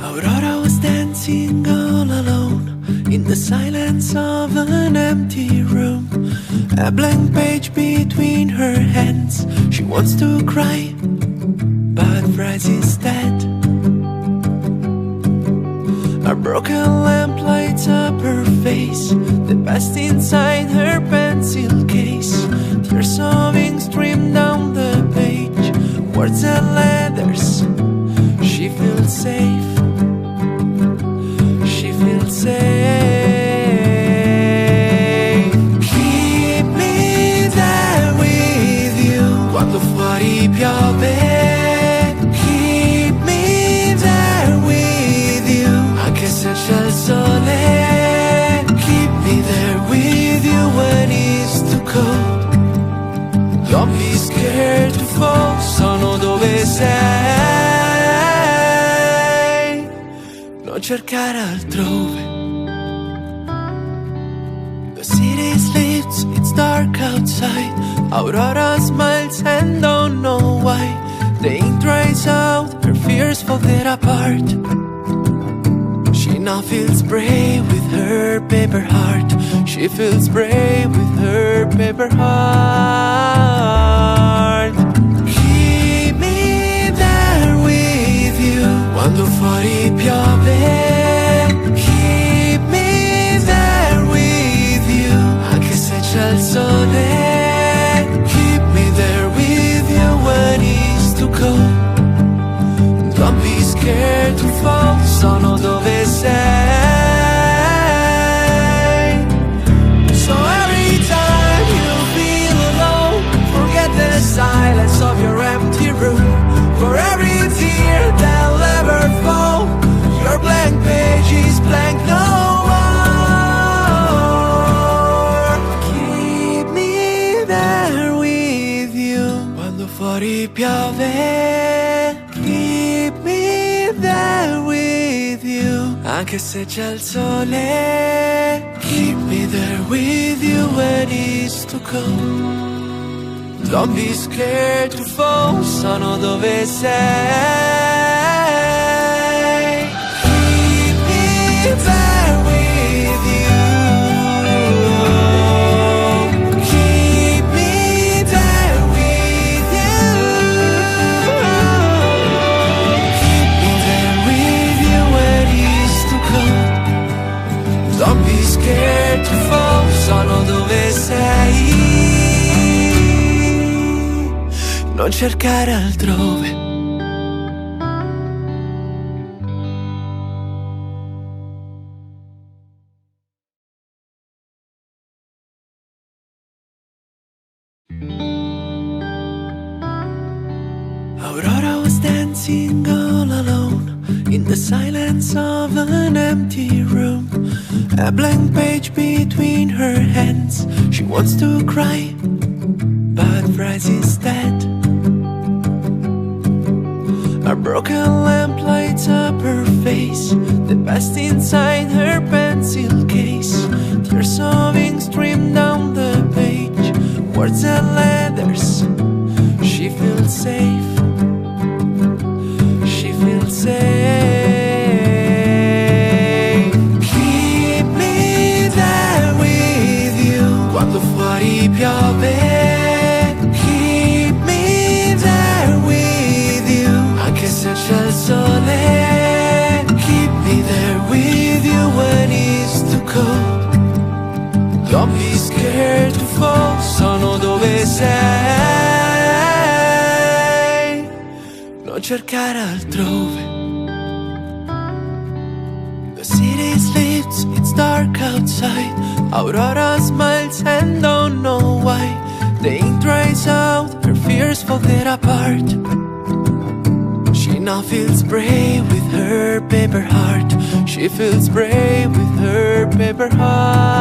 Aurora was dancing all alone in the silence of an empty room. A blank page between her hands. She wants to cry, but writes instead. A broken lamp lights up her face, the past inside her pencil case. Tears of ink stream down the page, words and letters. She feels safe. She feels safe. Keep me there with you quando fuori piove. Keep me there with you anche se c'è il sole. Keep me there with you when it's too cold. Don't be scared to fall, sono dove sei. Non cercare altrove. The city sleeps, it's dark outside. Aurora smiles and don't know why. The ink dries out, her fears folded apart. She now feels brave with her paper heart. She feels brave with her paper heart. Keep me there with you quando fuori piove. Keep me there with you anche se c'è il sole. Keep me there with you when it's too cold. Don't be scared to fall, sono dove sei. So every time you feel alone, forget the silence of your empty room. For every tear that'll ever fall, your blank page is blank no more. Keep me there with you quando fuori piove. Keep me there with you anche se c'è il sole. Keep me there with you when it's too cold. Don't be scared to fall, sono dove sei. Keep me there with you. Keep me there with you. Keep me there with you when it's too cold. Don't be scared to fall, sono dove sei. Non cercare altrove. Aurora was dancing all alone in the silence of an empty room. A blank page between her hands. She wants to cry, but writes instead. A broken lamp lights up her face, the past inside her pencil case. Tears of ink stream down the page, words and letters. She feels safe. She feels safe. Keep me there with you quando fuori piove. Keep me there with you anche se c'è il sole. Keep me there with you when it's too cold. Don't be scared to fall, sono dove sei. Non cercare altrove. The city sleeps, it's dark outside. Aurora smiles and don't know why. The ink dries out, her fears folded apart. She now feels brave with her paper heart. She feels brave with her paper heart.